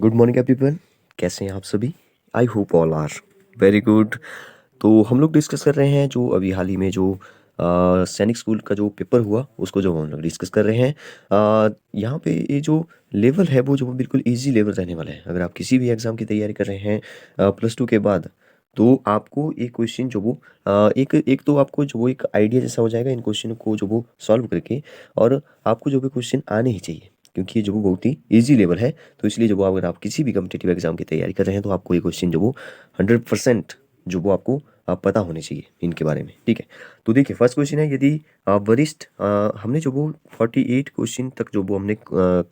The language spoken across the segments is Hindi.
Good morning everyone. कैसे हैं आप सभी? I hope all are very good. तो हम लोग डिस्कस कर रहे हैं जो अभी हाल ही में जो सैनिक स्कूल का जो पेपर हुआ उसको जो हम लोग डिस्कस कर रहे हैं। यहाँ पे ये जो लेवल है वो जो बिल्कुल इजी लेवल रहने वाला है। अगर आप किसी भी एग्ज़ाम की तैयारी कर रहे हैं प्लस टू के बाद, तो आपको एक क्वेश्चन जो वो एक एक तो आपको जो वो एक आइडिया जैसा हो जाएगा इन क्वेश्चन को जो वो सॉल्व करके, और आपको जो भी क्वेश्चन आने ही चाहिए क्योंकि ये जो वो बहुत ही ईजी लेवल है। तो इसलिए जो वो अगर आप किसी भी कम्पिटिटिव एग्जाम की तैयारी कर रहे हैं तो आपको ये क्वेश्चन जो वो 100% जो वो आपको पता होने चाहिए इनके बारे में। ठीक है, तो देखिए फर्स्ट क्वेश्चन है, यदि वरिष्ठ हमने जो वो 48 क्वेश्चन तक जो वो हमने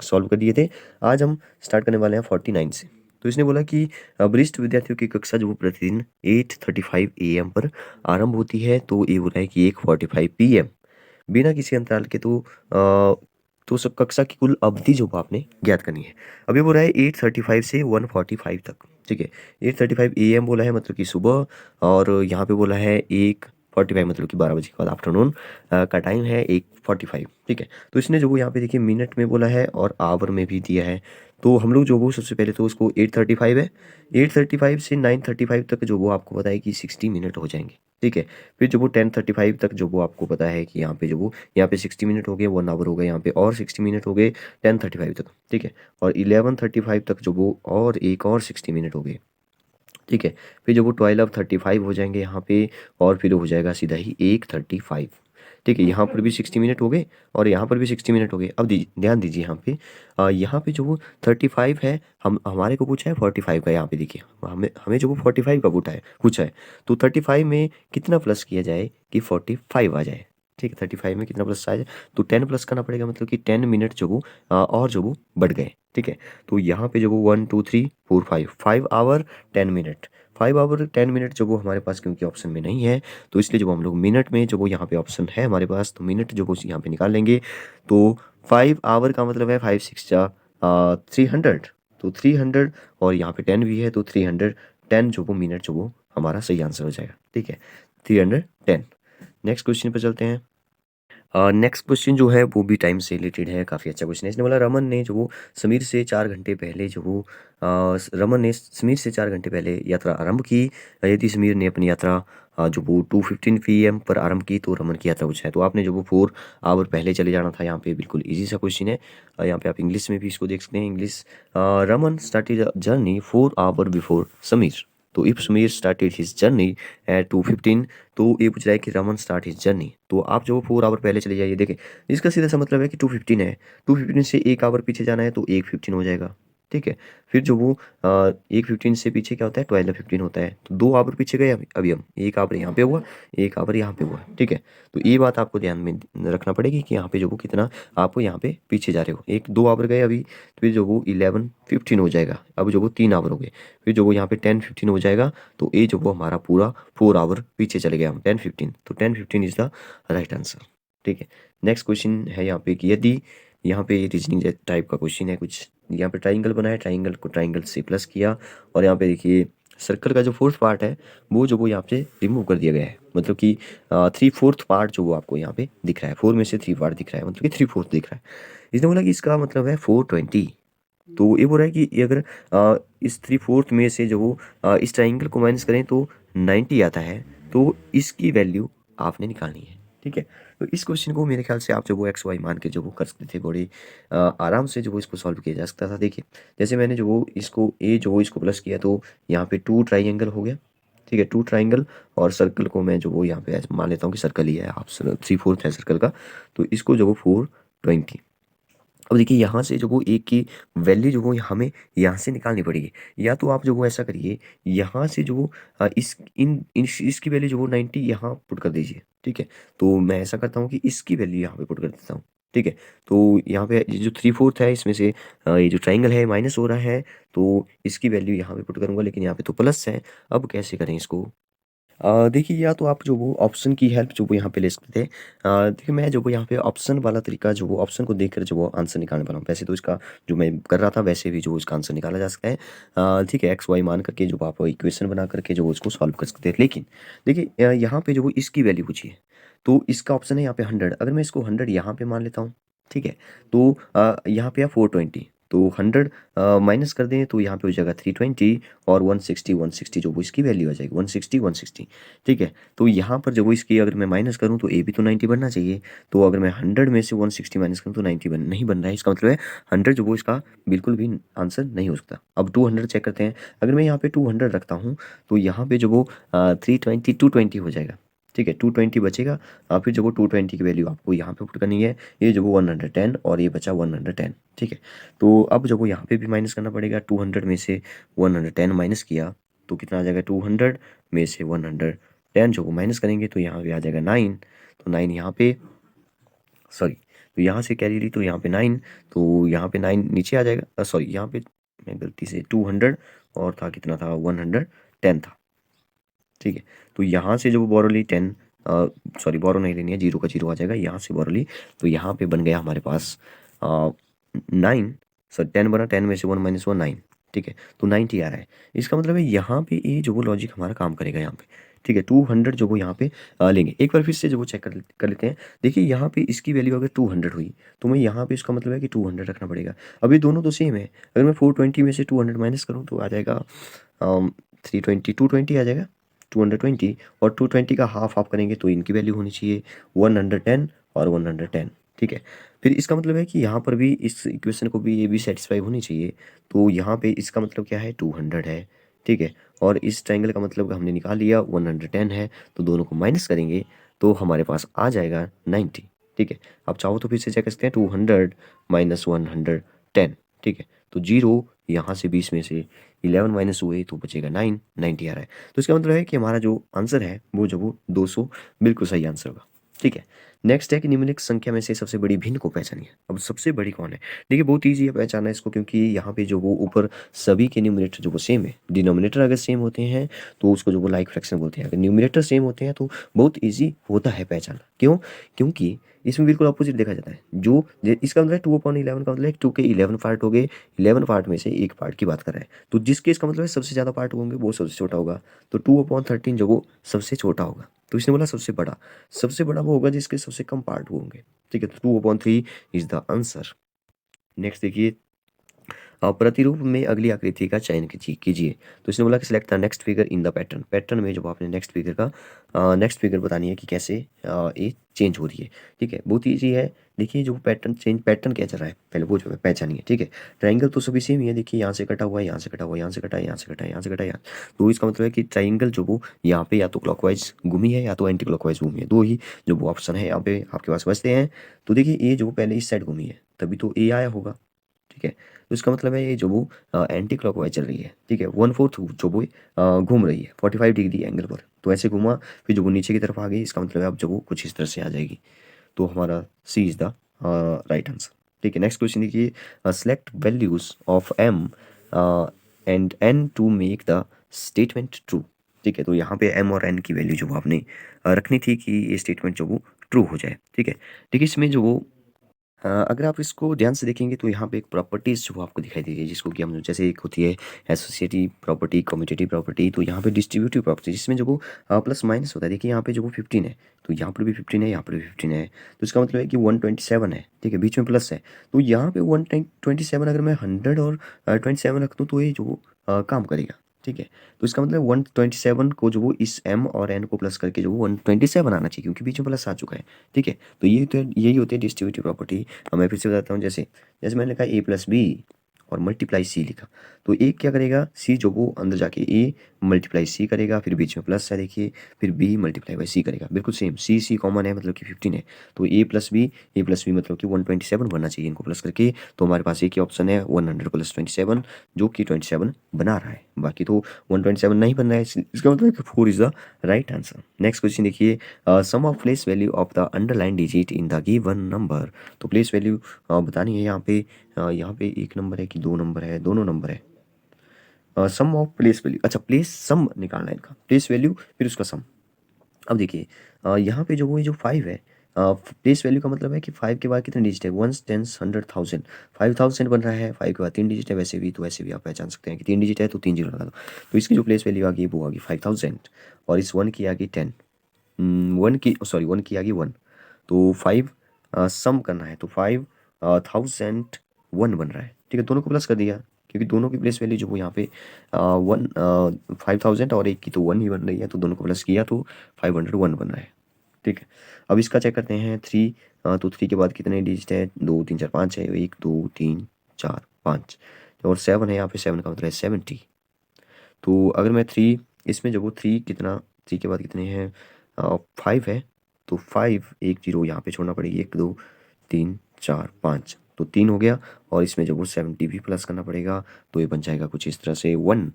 सॉल्व कर दिए थे। आज हम स्टार्ट करने वाले हैं 49 से। तो इसने बोला कि वरिष्ठ विद्यार्थियों की कक्षा जो वो प्रतिदिन 8:35 AM पर आरंभ होती है। तो ये बोला है कि 1:45 PM बिना किसी अंतराल के। तो सब कक्षा की कुल अवधि जो आपने ज्ञात करनी है। अब ये बोल रहा है 8:35 से 1:45 तक। ठीक है, 8:35 AM बोला है मतलब कि सुबह, और यहाँ पे बोला है 1:45 मतलब कि 12 बजे के बाद आफ्टरनून का टाइम है 1:45। ठीक है, तो इसने जो वो यहाँ पे देखिए मिनट में बोला है और आवर में भी दिया है। तो हम लोग जो वो सबसे पहले तो उसको 8:35 है, 8:35 से 9:35 तक जो वो आपको पता है कि 60 मिनट हो जाएंगे। ठीक है, फिर जो वो 10:35 तक जो वो आपको पता है कि यहाँ पे जो वो यहाँ पे 60 मिनट हो गए, 1 आवर हो गए यहाँ पे, और 60 मिनट हो गए 10:35 तक। ठीक है, और 11:35 तक जो वो और एक और 60 मिनट हो गए। ठीक है, फिर जो वो 12:35 हो जाएंगे यहाँ पे, और फिर हो जाएगा सीधा ही 1:35। ठीक है, यहाँ पर भी 60 मिनट हो गए और यहाँ पर भी 60 मिनट हो गए। अब ध्यान दीजिए यहाँ पे जो वो 35 है, हम हमारे को पूछा है 45 का। यहाँ पे देखिए हमें हमें जो वो 45 का पूछा है। तो 35 में कितना प्लस किया जाए कि 45 आ जाए। ठीक है, 35 में कितना प्लस आ जाए, तो 10 प्लस करना पड़ेगा, मतलब कि 10 मिनट जो वो और जो वो बढ़ गए। ठीक है, तो यहाँ पे जो वो 1 2 3 4 5 आवर 10 मिनट, 5 आवर 10 मिनट जो वो हमारे पास क्योंकि ऑप्शन में नहीं है, तो इसलिए जब हम लोग मिनट में जो वो यहाँ पे ऑप्शन है हमारे पास, तो मिनट जो वो यहाँ पे निकाल लेंगे। तो 5 आवर का मतलब है 5 6 300, तो 300, और यहाँ पे 10 भी है तो 310 जो वो मिनट जो वो हमारा सही आंसर हो जाएगा। ठीक है, 310। नेक्स्ट क्वेश्चन पे चलते हैं। नेक्स्ट क्वेश्चन जो है वो भी टाइम से रिलेटेड है, काफ़ी अच्छा क्वेश्चन है। इसने बोला रमन ने जो वो समीर से 4 घंटे पहले जो वो रमन ने समीर से 4 घंटे पहले यात्रा आरंभ की। यदि समीर ने अपनी यात्रा जो वो 2:15 PM पर आरंभ की तो रमन की यात्रा कुछ है। तो आपने जो वो 4 आवर पहले चले जाना था। यहाँ पे बिल्कुल इजी सा क्वेश्चन है। यहाँ पे आप इंग्लिश में भी इसको देख सकते हैं। English, Raman started journey 4 hour before Sameer. तो if Sameer started his journey at 2:15, तो ये पूछ रहा है कि रमन स्टार्ट हिज जर्नी। तो आप जो 4 आवर पहले चले जाइए। देखें, इसका सीधा सा मतलब है कि 2:15 है, 2:15 से 1 आवर पीछे जाना है तो 1:15 हो जाएगा। ठीक है, फिर जो वो 1:15 से पीछे क्या होता है, 12:15 होता है। तो 2 आवर पीछे गए अभी हम, 1 आवर यहाँ पे हुआ, 1 आवर यहाँ पे हुआ। ठीक है, तो ये बात आपको ध्यान में रखना पड़ेगी कि यहाँ पे जो वो कितना आप यहाँ पे पीछे जा रहे हो। 1 2 आवर गए अभी, फिर जो वो 11:15 हो जाएगा। अब जो वो 3 आवर हो गए, फिर जो वो यहाँ पे 10:15 हो जाएगा। तो ये जो वो हमारा पूरा 4 आवर पीछे चले गए हम, 10:15। तो 10:15 इज द राइट आंसर। ठीक है, नेक्स्ट क्वेश्चन है यहाँ पे कि यदि, यहाँ पे रीजनिंग टाइप का क्वेश्चन है कुछ। यहाँ पे ट्राइंगल बना है, ट्राइंगल को ट्राइंगल से प्लस किया, और यहाँ पे देखिए सर्कल का जो फोर्थ पार्ट है वो जो वो यहाँ पे रिमूव कर दिया गया है। मतलब कि 3/4 पार्ट जो वो आपको यहाँ पे दिख रहा है, 4 में से 3 पार्ट दिख रहा है, मतलब कि 3/4 दिख रहा है। इसने बोला कि इसका मतलब है 420। तो ये बोल रहा है कि ये अगर इस 3/4 में से जो वो इस ट्राइंगल को माइनस करें तो 90 आता है। तो इसकी वैल्यू आपने निकालनी है। ठीक है, तो इस क्वेश्चन को मेरे ख्याल से आप जो वो XY मान के जो वो कर सकते थे, बड़े आराम से जो वो इसको सॉल्व किया जा सकता था। देखिए, जैसे मैंने जो वो इसको जो वो इसको प्लस किया तो यहाँ पे 2 ट्राइंगल हो गया। ठीक है, 2 ट्राइंगल, और सर्कल को मैं जो वो यहाँ पे मान लेता हूँ कि सर्कल ही है, आप 3/4 है सर्कल का। तो इसको जो वो 420। अब देखिए यहाँ से जो वो एक की वैल्यू जो वो हमें यहाँ से निकालनी पड़ेगी। या तो आप जो वो ऐसा करिए, यहाँ से जो वो इसकी वैल्यू जो वो 90 यहाँ पुट कर दीजिए। ठीक है, तो मैं ऐसा करता हूँ कि इसकी वैल्यू यहाँ पे पुट कर देता हूँ। ठीक है, तो यहाँ पे ये जो 3/4 है इसमें से ये जो ट्राइंगल है माइनस हो रहा है, तो इसकी वैल्यू यहाँ पे पुट करूँगा, लेकिन यहाँ पे तो प्लस है। अब कैसे करें इसको? देखिए, या तो आप जो वो ऑप्शन की हेल्प जो वो यहाँ पे ले सकते थे। देखिए, मैं जो वो यहाँ पे ऑप्शन वाला तरीका जो वो ऑप्शन को देखकर जो वो आंसर निकालने वाला हूँ। वैसे तो इसका जो मैं कर रहा था वैसे भी जो इसका आंसर निकाला जा सकता है। ठीक है, XY मान करके जो आप इक्वेशन बना करके जो उसको सॉल्व कर सकते हैं। लेकिन देखिए, यहाँ पे जो वो इसकी वैल्यू पूछी है, तो इसका ऑप्शन है यहाँ पे 100। अगर मैं इसको 100 यहाँ पे मान लेता हूँ, ठीक है, तो यहाँ पे है 420। तो 100 माइनस कर दें तो यहाँ पे हो जाएगा 320 और 160 जो वो इसकी वैल्यू आ जाएगी 160 ठीक है। तो यहाँ पर जब वो इसकी अगर मैं माइनस करूँ तो ए भी तो 90 बनना चाहिए। तो अगर मैं 100 में से 160 माइनस करूँ तो 90 नहीं बन रहा है। इसका मतलब है 100 जो वो इसका बिल्कुल भी आंसर नहीं हो सकता। अब 200 चेक करते हैं। अगर मैं यहाँ पे 200 रखता हूँ तो यहाँ पे जो वो 320 220 हो जाएगा, ठीक है। 220 बचेगा। फिर जो वो 220 की वैल्यू आपको यहाँ पे पुट करनी है। ये जो वो 110 और ये बचा 110, ठीक है। तो अब जब वो यहाँ पे भी माइनस करना पड़ेगा, 200 में से 110 माइनस किया तो कितना आ जाएगा, 200 में से 110 जो वो माइनस करेंगे तो यहाँ पे आ जाएगा 9। तो 9 यहाँ पे, सॉरी, तो यहाँ से कैरी ली तो यहाँ पे 9, तो यहाँ पे 9 नीचे आ जाएगा। सॉरी, यहाँ पे मैं गलती से 200 और था कितना था, 110 था, ठीक है। तो यहाँ से जो बोरो ली 10, सॉरी बोरो नहीं लेनी है, जीरो का जीरो आ जाएगा। यहाँ से बोरो ली तो यहाँ पे बन गया हमारे पास 9, सर 10 बना, 10 में से 1 माइनस 1 9, ठीक है। तो 90 आ रहा है। इसका मतलब है यहाँ पे ये जो वो लॉजिक हमारा काम करेगा यहाँ पे, ठीक है। 200 जो वो यहाँ पे लेंगे। एक बार फिर से जो वो चेक कर लेते हैं। देखिए यहाँ पे इसकी वैल्यू अगर 200 हुई तो मैं यहाँ पे, इसका मतलब है कि 200 रखना पड़ेगा। अभी दोनों तो सेम है। अगर मैं 420 में से 200 माइनस करूँ तो आ जाएगा 320, 220 आ जाएगा, 220। और 220 का हाफ हाफ करेंगे तो इनकी वैल्यू होनी चाहिए 110 और 110, ठीक है। फिर इसका मतलब है कि यहाँ पर भी इस इक्वेशन को भी ये भी सेटिस्फाई होनी चाहिए। तो यहाँ पे इसका मतलब क्या है, 200 है, ठीक है। और इस ट्रायंगल का मतलब हमने निकाल लिया 110 है। तो दोनों को माइनस करेंगे तो हमारे पास आ जाएगा 90, ठीक है। आप चाहो तो फिर से चेक कर सकते हैं, 200 माइनस 110, ठीक है। तो जीरो यहाँ से 20 में से 11 माइनस हुए तो बचेगा 9, 90 आ रहा है। तो इसका मतलब है कि हमारा जो आंसर है वो जो वो 200 बिल्कुल सही आंसर होगा, ठीक है। नेक्स्ट है कि निम्नलिखित संख्या में से सबसे बड़ी भिन्न को पहचानिए। अब सबसे बड़ी कौन है? देखिए बहुत ईजी है पहचानना इसको, क्योंकि यहाँ पे जो वो ऊपर सभी के न्यूमरेटर जो वो सेम है। डिनोमिनेटर अगर सेम होते हैं तो उसको जो वो लाइक फ्रैक्शन बोलते हैं। अगर न्यूमरेटर सेम होते हैं तो बहुत ईजी होता है पहचानना। क्यों? क्योंकि इसमें बिल्कुल अपोजिट देखा जाता है। इसका मतलब है 2/11 का मतलब है 2 के 11 पार्ट हो गए, 11 पार्ट में से एक पार्ट की बात कर रहा है। तो जिसके इसका मतलब है सबसे ज़्यादा पार्ट होंगे वो सबसे छोटा होगा। तो 2/13 जो वो सबसे छोटा होगा। तो इसने बोला सबसे बड़ा वो होगा जिसके सबसे कम पार्ट होंगे, ठीक है। तो 2/3 इज द आंसर। नेक्स्ट देखिए, प्रतिरूप में अगली आकृति का चयन कीजिए। तो इसने बोला कि select the next figure in the pattern. Pattern में जब आपने नेक्स्ट फिगर बतानी है कि कैसे ये चेंज हो रही है, ठीक है। बहुत ईजी है। देखिए जो पैटर्न क्या चल रहा है पहले वो जो है पहचानिए, ठीक है। ट्राइंगल तो सभी सेम ही है। देखिए यहाँ से कटा हुआ है, यहाँ से कटा हुआ है, यहाँ से कटा है, यहाँ से कटा है, यहाँ से कटा है, यहाँ। तो इसका मतलब है कि ट्राइंगल जो वो यहाँ पे या तो क्लॉकवाइज घूमी है या तो एंटी क्लॉकवाइज घूमी है। दो ही जो वो ऑप्शन है यहाँ पे आपके पास बचते हैं। तो देखिए ये जो पहले इस साइड घूमी है तभी तो ए आया होगा, ठीक है। तो इसका मतलब है ये जो वो एंटी क्लॉकवाइज चल रही है, ठीक है। 1/4 जो वो घूम रही है 45 डिग्री एंगल पर। तो ऐसे घुमा, फिर जो वो नीचे की तरफ आ गई, इसका मतलब है अब जो वो कुछ इस तरह से आ जाएगी। तो हमारा C is the right answer, ठीक है। नेक्स्ट क्वेश्चन देखिए, select values of M and N to make the statement true, ठीक है। तो यहाँ पे एम और एन की वैल्यू जो वो आपने रखनी थी कि ये स्टेटमेंट जो वो ट्रू हो जाए, ठीक है। देखिए इसमें जो वो अगर आप इसको ध्यान से देखेंगे तो यहाँ पे एक प्रॉपर्टीज़ जो आपको दिखाई दे रही है, जिसको कि हम जैसे एक होती है एसोसिएटिव प्रॉपर्टी, कम्यूटेटिव प्रॉपर्टी। तो यहाँ पे डिस्ट्रीब्यूटिव प्रॉपर्टी जिसमें जो वो प्लस माइनस होता है। देखिए यहाँ पे जो वो 15 है तो यहाँ पर भी 15 है, यहाँ पर भी 15 है। तो इसका मतलब है कि 127 है, ठीक है, बीच में प्लस है। तो यहाँ पे 127 अगर मैं 100 और 27 रख दूँ तो ये जो वो काम करेगा, ठीक है। तो इसका मतलब 127 को जो वो इस m और n को प्लस करके जो वो 127 आना चाहिए, क्योंकि बीच में प्लस आ चुका है, ठीक है। तो यही होती है डिस्ट्रीब्यूटिव प्रॉपर्टी। मैं फिर से बताता हूँ। जैसे जैसे मैंने लिखा a+b और मल्टीप्लाई सी लिखा, तो ए क्या करेगा, सी जो वो अंदर जाके ए मल्टीप्लाई सी करेगा, फिर बीच में प्लस है देखिए, फिर बी मल्टीप्लाई बाई सी करेगा। बिल्कुल सेम, सी कॉमन है मतलब कि 15 है। तो ए+बी मतलब कि 127 बनना चाहिए इनको प्लस करके। तो हमारे पास एक ही ऑप्शन है 100 + 27 जो कि 27 बना रहा है। बाकी तो 127 नहीं बन रहा है, इसका मतलब है कि 4 is the right answer. Next question देखिए, sum of place value of the underline digit in the given number. तो प्लेस वैल्यू बतानी है यहाँ पे एक नंबर है कि दो नंबर है, दोनों नंबर है। सम ऑफ प्लेस वैल्यू, अच्छा प्लेस सम निकालना है इनका, प्लेस वैल्यू फिर उसका सम। अब देखिए यहाँ पे जो वो जो 5 है, प्लेस वैल्यू का मतलब है कि 5 के बाद कितने डिजिट है, 1 10 100 1000, 5000 बन रहा है। 5 के बाद 3 डिजिट है, वैसे भी आप पहचान सकते हैं कि 3 डिजिट है तो 3 जीरो लगा दो। तो इसकी जो प्लेस वैल्यू आ गई वो आ गई 5000, और इस 1 की आ गई 10, 1 की आ गई 1। तो 5 सम करना है तो 5001 बन रहा है, ठीक है, दोनों को प्लस कर दिया क्योंकि दोनों की प्लेस वैल्यू जो वो यहाँ पे 5000 और एक की तो 1 ही बन रही है, तो दोनों को प्लस किया तो 501 बन रहा है। ठीक है, अब इसका चेक करते हैं 3, तो 3 के बाद कितने डिजिट है, 2 3 4 5 है, 1 2 3 4 5 और 7 है यहाँ पे, 7 का मतलब है 70। तो अगर मैं 3 इसमें जो वो 3 कितना, 3 के बाद कितने हैं 5 है, तो 5 1 0 यहाँ पे छोड़ना पड़ेगी, 1 2 3 4 5 तो 3 हो गया, और इसमें जो वो 70 भी प्लस करना पड़ेगा, तो ये बन जाएगा कुछ इस तरह से 1,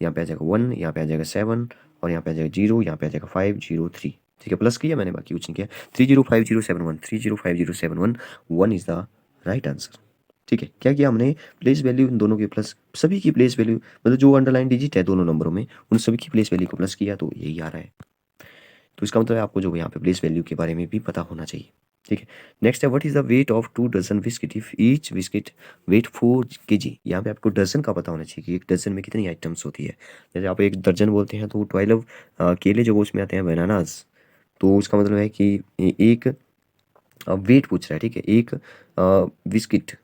यहाँ पे आ जाएगा 1, यहाँ पे आ जाएगा 7 और यहाँ पे आ जाएगा 0, यहाँ पे आ जाएगा 503। ठीक है, प्लस किया मैंने, बाकी कुछ नहीं किया। 305071 305071 1 इज़ द राइट आंसर। ठीक है, क्या किया हमने, प्लेस वैल्यू इन दोनों की प्लस, सभी की प्लेस वैल्यू मतलब जो अंडरलाइन डिजिट है दोनों नंबरों में उन सभी की प्लेस वैल्यू को प्लस किया, तो यही आ रहा है। तो इसका मतलब है आपको जो यहाँ पे प्लेस वैल्यू के बारे में भी पता होना चाहिए। ठीक है, नेक्स्ट है what is the weight of 2 dozen biscuit if each biscuit weight 4 kg। यहाँ पे आपको डजन का पता होना चाहिए कि एक डजन में कितनी आइटम्स होती है। जैसे आप एक दर्जन बोलते हैं तो 12 केले जो उसमें आते हैं बनानास, तो उसका मतलब है कि एक वेट पूछ रहा है। ठीक है, एक biscuit,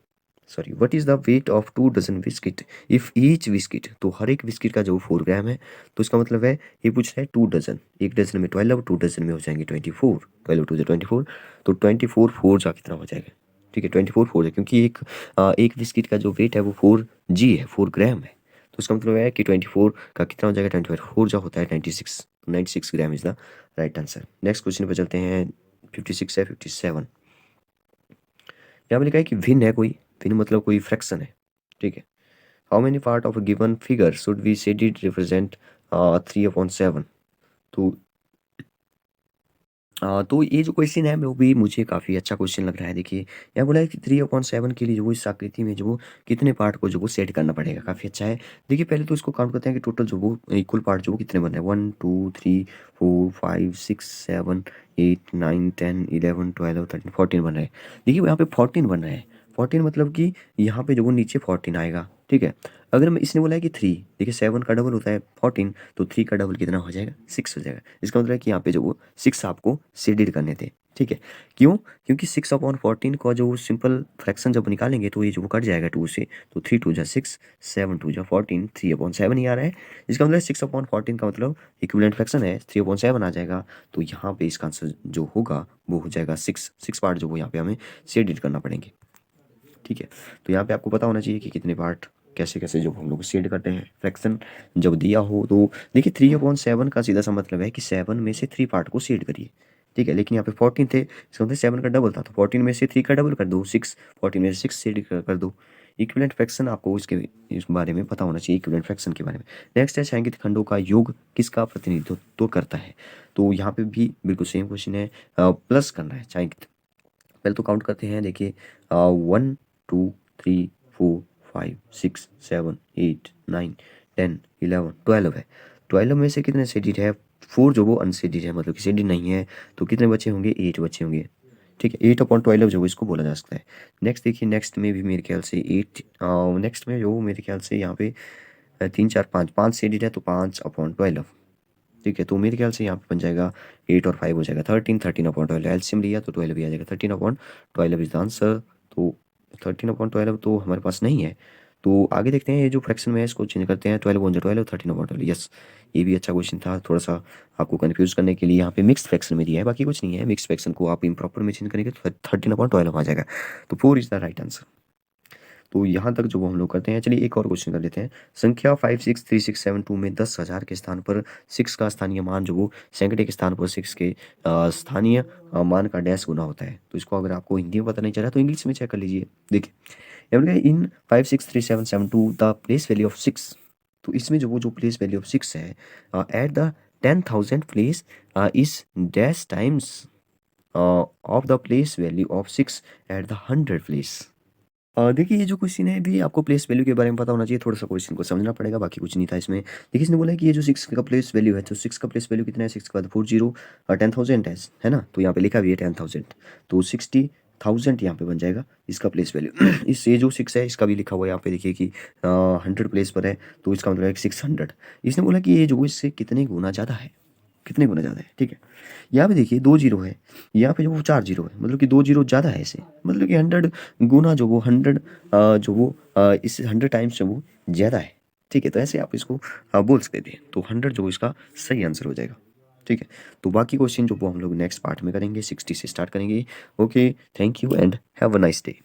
sorry, what is the weight of 2 dozen biscuit if each biscuit, तो हर एक बिस्किट का जो 4 ग्राम है, तो इसका मतलब है ये पूछ रहा है 2 डजन, एक डजन में 12, 2 डजन में हो जाएंगे 24, 12 2 24, तो 24 4 जा कितना हो जाएगा। ठीक है, 24 4 है क्योंकि एक बिस्किट का जो वेट है वो 4 g है, 4 ग्राम है, तो इसका मतलब है कि 24 का कितना हो जाएगा, 24 4 जा होता है 96, तो 96 gram is the right answer. Next question पर चलते हैं, 56 है 57। यहाँ पे लिखा है कि भिन्न है कोई, भिन्न मतलब कोई फ्रैक्शन है। ठीक है, how many part of a given figure should we said it represent 3/7। तो तो ये जो क्वेश्चन है वो भी मुझे काफ़ी अच्छा क्वेश्चन लग रहा है। देखिए, यहाँ बोला है कि 3/7 के लिए जो वो इस आकृति में जो वो कितने पार्ट को जो वो सेट करना पड़ेगा, काफ़ी अच्छा है। देखिए, पहले तो इसको काउंट करते हैं कि टोटल जो वो इक्वल पार्ट जो वो कितने बन रहे हैं, 1 2 3 4 5 6 7 8 9 10 11 12 13 14 बन रहे हैं। देखिए, यहाँ पे 14 बन रहे हैं। 14 मतलब कि यहाँ पे जो वो नीचे 14 आएगा। ठीक है, अगर मैं इसने बोला है कि 3, देखिए 7 का डबल होता है 14, तो 3 का डबल कितना हो जाएगा, 6 हो जाएगा। इसका मतलब है कि यहाँ पे जो वो 6 आपको शेडेड करने थे। ठीक है, क्यों, क्योंकि 6/14 का जो सिंपल फ्रैक्शन जब निकालेंगे तो ये जो वो कट जाएगा 2 से, तो 3 2 जा 6, 7 2 जा 14, 3/7 ही आ रहा है। इसका मतलब 6/14 का मतलब इक्विवेलेंट फ्रैक्शन है, 3/7 आ जाएगा। तो यहाँ पे इसका आंसर जो होगा वो हो जाएगा 6 पार्ट जो वो यहाँ पे हमें शेडेड करना पड़ेंगे। ठीक है, तो यहाँ पे आपको पता होना चाहिए कि कितने पार्ट कैसे कैसे जो हम लोग शेड करते हैं फ्रैक्शन जब दिया हो। तो देखिए 3/7 का सीधा सा मतलब है कि 7 में से 3 पार्ट को शेड करिए। ठीक है, लेकिन यहाँ पे 14 थे, इसका मतलब 7 का डबल था, तो 14 में से 3 का डबल कर दो 6, 14 में से 6 शेड कर दो। इक्विवेलेंट फ्रैक्शन आपको इसके इस बारे में पता होना चाहिए, इक्विवेलेंट फ्रैक्शन के बारे में। नेक्स्ट है छायांकित खंडों का योग किसका प्रतिनिधित्व तो करता है। तो यहाँ पे भी बिल्कुल सेम क्वेश्चन है, प्लस करना है छायांकित। पहले तो काउंट करते हैं, देखिए 1 2 3 4 5 6 7 8 9 10 11 12 है। 12 में से कितने शेडिड है, 4 जो वो अनशेडिड है, मतलब कि शेडिड नहीं है, तो कितने बचे होंगे, 8 बचे होंगे। ठीक है, 8/12 जो इसको बोला जा सकता है। नेक्स्ट देखिए, नेक्स्ट में भी मेरे ख्याल से 8, नेक्स्ट में जो मेरे ख्याल से यहाँ पे 3 4 5 5 शेडिड है, तो 5/12। ठीक है, तो मेरे ख्याल से यहाँ पे बन जाएगा 8 और 5 हो जाएगा 13, 13/12 एलसीएम लिया तो 12 भी आ जाएगा, 13/12 इज द आंसर। तो 13/12 तो हमारे पास नहीं है, तो आगे देखते हैं, ये जो फ्रैक्शन में है इसको चेंज करते हैं, 12/12 13/12। यस, ये भी अच्छा क्वेश्चन था, थोड़ा सा आपको कंफ्यूज करने के लिए यहाँ पे मिक्स फ्रैक्शन में दिया है, बाकी कुछ नहीं है। मिक्स फ्रैक्शन को आप इम्प्रॉपर में चेंज करेंगे तो 13/12 आ जाएगा, तो 4 इज द राइट आंसर। तो यहाँ तक जो वो हम लोग करते हैं। चलिए एक और क्वेश्चन कर लेते हैं। संख्या 563672 में 10,000 के स्थान पर 6 का स्थानीय मान जो वो सैकड़े के स्थान पर 6 के स्थानीय मान का डैश गुना होता है। तो इसको अगर आपको हिंदी में पता नहीं चल रहा तो इंग्लिश में चेक कर लीजिए। देखिए, इन 563772 द प्लेस वैल्यू ऑफ 6, तो इसमें जो प्लेस वैल्यू ऑफ 6 है at the 10,000 place is dash times of the place value of 6 at the 100 place. देखिए, ये जो क्वेश्चन है भी आपको प्लेस वैल्यू के बारे में पता होना चाहिए, थोड़ा सा क्वेश्चन को समझना पड़ेगा, बाकी कुछ नहीं था इसमें। देखिए, इसने बोला है कि ये जो 6 का प्लेस वैल्यू है, तो 6 का प्लेस वैल्यू कितना है, 6 के बाद 40 10,000 है ना, तो यहाँ पे लिखा भी है 10,000, तो 60,000 यहाँ पे बन जाएगा इसका प्लेस वैल्यू। इस ये जो 6 है इसका भी लिखा हुआ है यहाँ पे, देखिए कि 100 प्लेस पर है, तो इसका मतलब है 600। इसने बोला कि ये जो इससे कितने गुना ज़्यादा है, कितने गुना ज़्यादा है, ठीक है। यहाँ पे देखिए 2 जीरो है, यहाँ पे जो वो 4 जीरो है, मतलब कि 2 जीरो ज़्यादा है इससे, मतलब कि 100 गुना जो वो 100 जो वो इस 100 टाइम्स जो वो ज़्यादा है, ठीक है। तो ऐसे आप इसको बोल सकते थे, तो 100 जो इसका सही आंसर हो जाएगा, ठीक है। तो बाकी क्वेश्चन जो वो हम लोग नेक्स्ट पार्ट में करेंगे, 60 से स्टार्ट करेंगे। Okay, thank you and have a nice day.